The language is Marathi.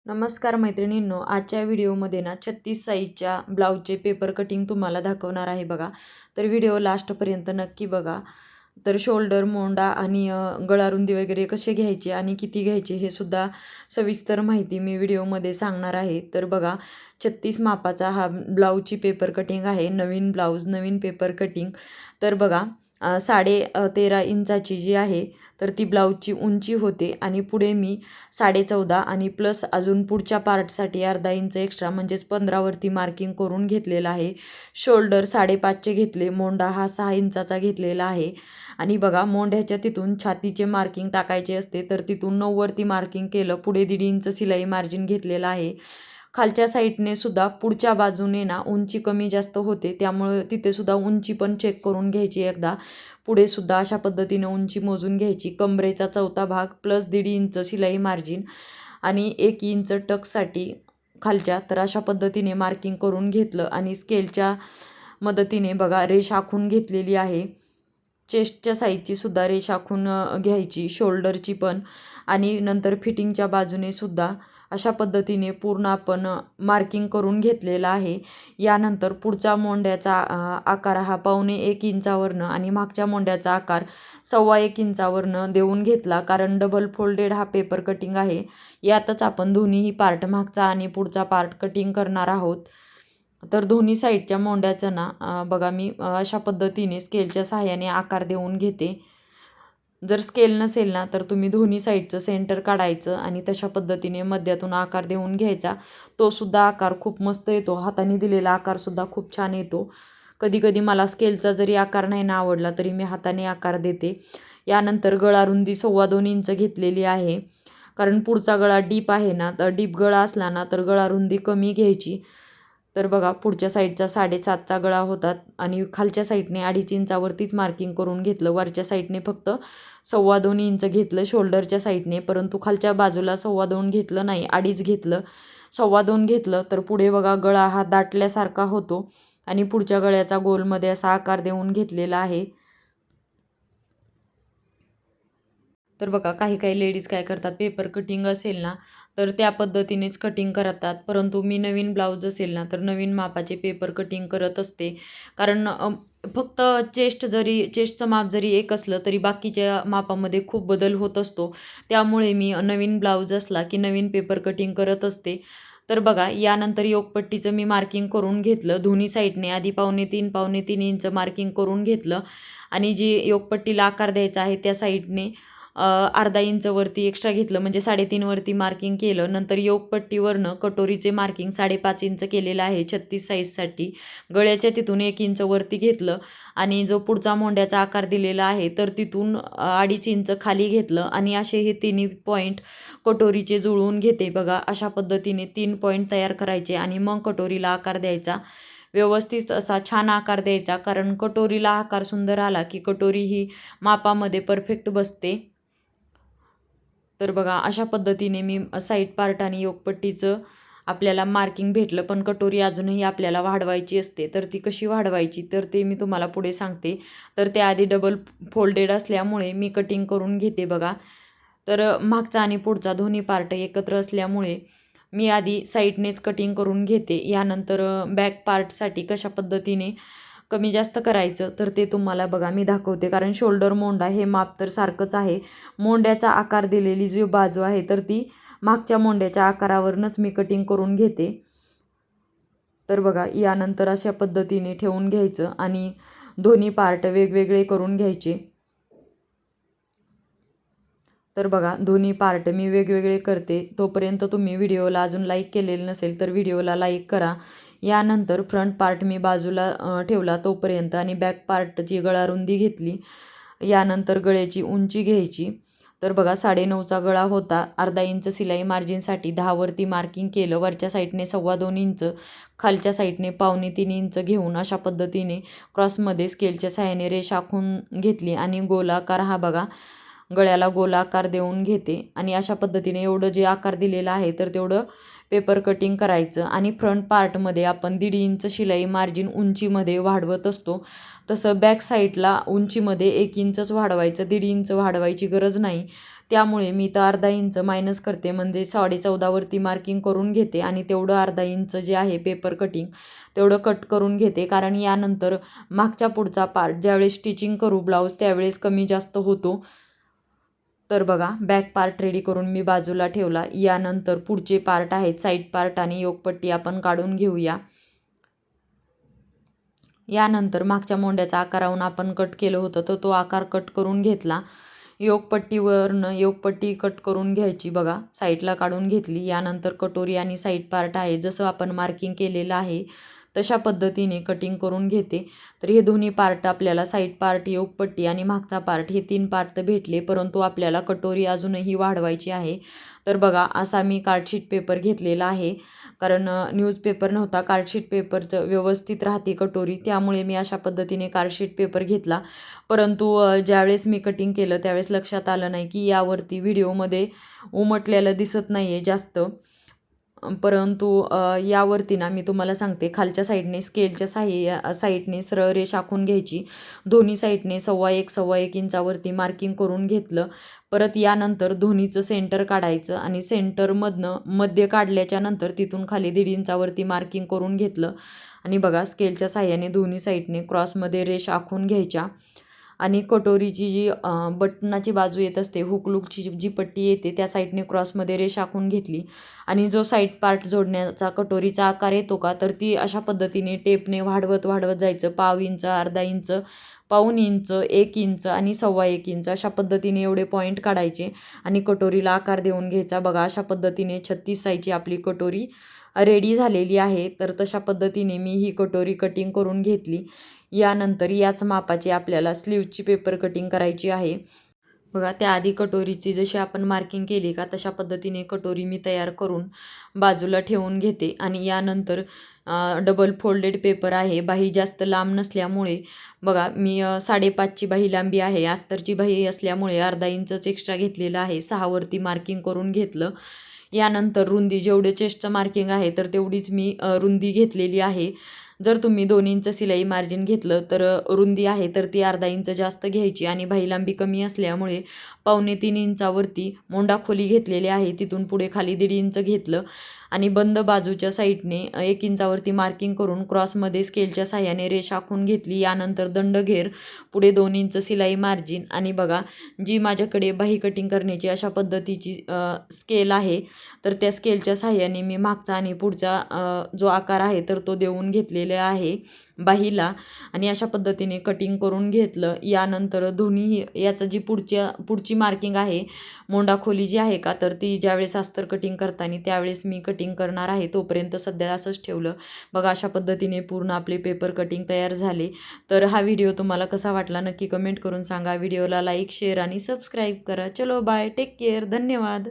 नमस्कार मैत्रिणींनो, आजच्या व्हिडिओमध्ये ना 36 साईजच्या ब्लाऊजचे पेपर कटिंग तुम्हाला दाखवणार आहे बघा. तर व्हिडिओ लास्टपर्यंत नक्की बघा. तर शोल्डर, मोंडा आणि गळारुंदी वगैरे कसे घ्यायचे आणि किती घ्यायचे हे सुद्धा सविस्तर माहिती मी व्हिडिओमध्ये सांगणार आहे. तर बघा, 36 मापाचा हा ब्लाऊजची पेपर कटिंग आहे. नवीन ब्लाऊज, नवीन पेपर कटिंग. तर बघा, 13.5 इंचाची जी आहे तर ती ब्लाऊजची उंची होते आणि पुढे मी 14.5 आणि प्लस अजून पुढच्या पार्टसाठी अर्धा इंच एक्स्ट्रा म्हणजेच 15वरती मार्किंग करून घेतलेलं आहे. शोल्डर 5.5चे घेतले, मोंडा हा 6 इंचाचा घेतलेला आहे. आणि बघा, मोंढ्याच्या तिथून छातीचे मार्किंग टाकायचे असते तर तिथून 9वरती मार्किंग केलं. पुढे 1.5 इंच शिलाई मार्जिन घेतलेलं आहे. खालच्या साईडने सुद्धा पुढच्या बाजूने ना उंची कमी जास्त होते, त्यामुळे तिथे सुद्धा उंची पण चेक करून घ्यायची एकदा. पुढे सुद्धा अशा पद्धतीने उंची मोजून घ्यायची. कमरेचा चौथा भाग प्लस 1.5 इंच शिलाई मार्जिन आणि 1 इंच टक्ससाठी खालच्या. तर अशा पद्धतीने मार्किंग करून घेतलं आणि स्केलच्या मदतीने बघा रेष आखून घेतलेली आहे. चेस्टच्या साईजची सुद्धा रेष आखून घ्यायची, शोल्डरची पण. आणि नंतर फिटिंगच्या बाजूने सुद्धा अशा पद्धतीने पूर्ण आपण मार्किंग करून घेतलेला आहे. यानंतर पुढचा मोंड्याचा आकार हा 1.25 इंचावरनं आणि मागच्या मोंड्याचा आकार 1.25 इंचावरनं देऊन घेतला, कारण डबल फोल्डेड हा पेपर कटिंग आहे. यातच आपण दोन्हीही पार्ट, मागचा आणि पुढचा पार्ट कटिंग करणार आहोत. तर दोन्ही साईडच्या मोंड्याचं ना बघा, मी अशा पद्धतीने स्केलच्या सहाय्याने आकार देऊन घेते. जर स्केल नसेल ना तर तुम्ही दोन्ही साईडचं सेंटर काढायचं आणि तशा पद्धतीने मध्यातून आकार देऊन घ्यायचा. तो सुद्धा आकार खूप मस्त येतो. हाताने दिलेला आकारसुद्धा खूप छान येतो. कधी कधी मला स्केलचा जरी आकार नाही ना आवडला तरी मी हाताने आकार देते. यानंतर गळारुंदी 2.25 इंच घेतलेली आहे, कारण पुढचा गळा डीप आहे ना, तर डीप गळा असला ना तर गळारुंदी कमी घ्यायची. तर बघा, पुढच्या साईडचा 7.5चा गळा होता आणि खालच्या साईडने 2.5 इंचावरतीच मार्किंग करून घेतलं. वरच्या साईडने फक्त 2.25 इंच घेतलं शोल्डरच्या साईडने, परंतु खालच्या बाजूला 2.25 घेतलं नाही, 2.5 घेतलं. 2.25 घेतलं तर पुढे बघा गळा हा दाटल्यासारखा होतो आणि पुढच्या गळ्याचा गोलमध्ये असा आकार देऊन घेतलेला आहे. तर बघा, काही काही लेडीज काय करतात, पेपर कटिंग असेल ना तर त्या पद्धतीनेच कटिंग करतात, परंतु मी नवीन ब्लाऊज असेल ना तर नवीन मापाचे पेपर कटिंग करत असते. कारण फक्त चेस्टचं माप जरी एक असलं तरी बाकीच्या मापामध्ये खूप बदल होत असतो. त्यामुळे मी नवीन ब्लाऊज असला की नवीन पेपर कटिंग करत असते. तर बघा, यानंतर योगपट्टीचं मी मार्किंग करून घेतलं. दोन्ही साईडने आधी 2.25 इंच मार्किंग करून घेतलं आणि जी योगपट्टीला आकार द्यायचा आहे त्या साईडने अर्धा इंच वरती एक्स्ट्रा घेतलं, म्हणजे 3.5 वरती मार्किंग केलं. नंतर योगपट्टीवरनं कटोरीचे मार्किंग 5.5 इंच केलेलं आहे 36 साईजसाठी. गळ्याच्या तिथून 1 इंच वरती घेतलं आणि जो पुढचा मोंड्याचा आकार दिलेला आहे तर तिथून 2.5 इंच खाली घेतलं आणि असे हे तिन्ही पॉईंट कटोरीचे जुळवून घेते. बघा, अशा पद्धतीने 3 पॉईंट तयार करायचे आणि मग कटोरीला आकार द्यायचा. व्यवस्थित असा छान आकार द्यायचा, कारण कटोरीला आकार सुंदर आला की कटोरी ही मापामध्ये परफेक्ट बसते. तर बघा, अशा पद्धतीने मी साईड पार्ट आणि योगपट्टीचं आपल्याला मार्किंग भेटलं, पण कटोरी अजूनही आपल्याला वाढवायची असते. तर ती कशी वाढवायची तर ते मी तुम्हाला पुढे सांगते. तर त्याआधी डबल फोल्डेड असल्यामुळे मी कटिंग करून घेते. बघा, तर मागचा आणि पुढचा दोन्ही पार्ट एकत्र असल्यामुळे मी आधी साईडनेच कटिंग करून घेते. यानंतर बॅक पार्टसाठी कशा पद्धतीने कमी जास्त करायचं तर ते तुम्हाला बघा मी दाखवते, कारण शोल्डर मोंडा हे माप तर सारखंच आहे. मोंड्याचा आकार दिलेली जी बाजू आहे तर ती मागच्या मोंड्याच्या आकारावरूनच मी कटिंग करून घेते. तर बघा, यानंतर अशा पद्धतीने ठेवून घ्यायचं आणि दोन्ही पार्ट वेगवेगळे करून घ्यायचे. तर बघा, दोन्ही पार्ट मी वेगवेगळे करते. तोपर्यंत तुम्ही व्हिडिओला अजून लाईक केलेलं नसेल तर व्हिडिओला लाईक करा. यानंतर फ्रंट पार्ट मी बाजूला ठेवला तोपर्यंत आणि बॅक पार्टची गळारुंदी घेतली. यानंतर गळ्याची उंची घ्यायची. तर बघा, 9.5चा गळा होता. अर्धा इंच शिलाई मार्जिनसाठी 10वरती मार्किंग केलं. वरच्या साईडने 2.25 इंच, खालच्या साईडने 2.25 इंच घेऊन अशा पद्धतीने क्रॉसमध्ये स्केलच्या सहाय्याने रेष आखून घेतली आणि गोलाकार हा बघा गळ्याला गोलाकार देऊन घेते. आणि अशा पद्धतीने एवढं जे आकार दिलेला आहे तर तेवढं पेपर कटिंग करायचं. आणि फ्रंट पार्टमध्ये आपण 1.5 इंच शिलाई मार्जिन उंचीमध्ये वाढवत असतो, तसं बॅक साईडला उंचीमध्ये 1 इंचच वाढवायचं, 1.5 इंच वाढवायची गरज नाही. त्यामुळे मी तर अर्धा इंच मायनस करते, म्हणजे 14.5वरती मार्किंग करून घेते आणि तेवढं अर्धा इंच जे आहे पेपर कटिंग तेवढं कट करून घेते. कारण यानंतर मागच्या पुढचा पार्ट ज्यावेळेस स्टिचिंग करू ब्लाऊज त्यावेळेस कमी जास्त होतो. तर बघा बॅक पार्ट रेडी करून मी बाजूला ठेवला. यानंतर पुढचे पार्ट आहेत साईड पार्ट आणि योकपट्टी आपण काढून घेऊया. यानंतर मागच्या मोंड्याचा आकारावरून आपण कट केलं होतं तर तो आकार कट करून घेतला. योकपट्टीवरनं योकपट्टी कट करून घ्यायची बघा, साईडला काढून घेतली. यानंतर कटोरी आणि साईड पार्ट आहे जसं आपण मार्किंग केलेलं आहे तशा पद्धतीने कटिंग करून घेते. तर हे दोन्ही पार्ट आपल्याला साईड पार्ट, योकपट्टी आणि मागचा पार्ट हे 3 पार्ट भेटले, परंतु आपल्याला कटोरी अजूनही वाढवायची आहे. तर बघा असा मी कार्डशीट पेपर घेतलेला आहे, कारण न्यूजपेपर नव्हता. कार्डशीट पेपरचं व्यवस्थित राहते कटोरी, त्यामुळे मी अशा पद्धतीने कार्डशीट पेपर घेतला. परंतु ज्यावेळेस मी कटिंग केलं त्यावेळेस लक्षात आलं नाही की यावरती व्हिडिओमध्ये उमटलेलं दिसत नाही आहे जास्त. परंतु यावरती ना मी तुम्हाला सांगते, खालच्या साईडने स्केलच्या साईडने सरळ रेष आखून घ्यायची. दोन्ही साईडने 1.25 इंचावरती मार्किंग करून घेतलं. परत यानंतर दोन्हीचं सेंटर काढायचं आणि सेंटरमधनं मध्य काढल्याच्या नंतर तिथून खाली 1.5 इंचावरती मार्किंग करून घेतलं. आणि बघा स्केलच्या साहाय्याने दोन्ही साईडने क्रॉसमध्ये रेष आखून घ्यायच्या. आणि कटोरीची जी बटनाची बाजू येत असते, हुकलूकची जी पट्टी येते त्या साईडने क्रॉसमध्ये रेष आखून घेतली. आणि जो साईड पार्ट जोडण्याचा कटोरीचा आकार येतो का, तर ती अशा पद्धतीने टेपने वाढवत जायचं. 1/2 इंच, अर्धा इंच, 1/4 इंच, 1 इंच आणि 1.25 इंच अशा पद्धतीने एवढे पॉईंट काढायचे आणि कटोरीला आकार देऊन घ्यायचा. बघा अशा पद्धतीने 36 साईजची आपली कटोरी रेडी झालेली आहे. तर तशा पद्धतीने मी ही कटोरी कटिंग करून घेतली. यानंतर याच मापाची आपल्याला स्लीवची पेपर कटिंग करायची आहे. बघा त्याआधी कटोरीची जशी आपण मार्किंग केली का तशा पद्धतीने कटोरी मी तयार करून बाजूला ठेवून घेते. आणि यानंतर डबल फोल्डेड पेपर आहे. बाही जास्त लांब नसल्यामुळे बघा मी 5.5ची बाही लांबी आहे. अस्तरची बाही असल्यामुळे अर्धा इंचच एक्स्ट्रा घेतलेलं आहे. 6वरती मार्किंग करून घेतलं. यानंतर रुंदी जेवढे चेस्टचं मार्किंग आहे तर तेवढीच मी रुंदी घेतलेली आहे. जर तुम्ही 2 इंच सिलाई मार्जिन घेतलं तर रुंदी आहे तर ती अर्धा इंच जास्त घ्यायची. आणि बाही लांबी कमी असल्यामुळे 2.25 इंचावरती मोंडा खोली घेतलेली आहे, तिथून पुढे खाली 1.5 इंच घेतलं. आणि बंद बाजूच्या साईडने 1 इंचावरती मार्किंग करून क्रॉसमध्ये स्केलच्या साहाय्याने रेष आखून घेतली. यानंतर दंडघेर, पुढे 2 इंच सिलाई मार्जिन. आणि बघा जी माझ्याकडे बाही कटिंग करण्याची अशा पद्धतीची स्केल आहे तर त्या स्केलच्या साहाय्याने मी मागचा आणि पुढचा जो आकार आहे तर तो देऊन घेतलेला आहे बाहीला. आणि अशा पद्धतीने कटिंग करून घेतलं. यानंतर दोन्ही याचं जी पुढची मार्किंग आहे मोंडा खोली जी आहे का, तर ती ज्यावेळेस अस्तर कटिंग करताना त्यावेळेस मी कटिंग करणार आहे. तोपर्यंत सध्या असंच ठेवलं. बघा अशा पद्धतीने पूर्ण आपले पेपर कटिंग तयार झाले. तर हा व्हिडिओ तुम्हाला कसा वाटला नक्की कमेंट करून सांगा. व्हिडिओला लाईक, शेअर आणि सबस्क्राईब करा. चलो बाय, टेक केअर, धन्यवाद.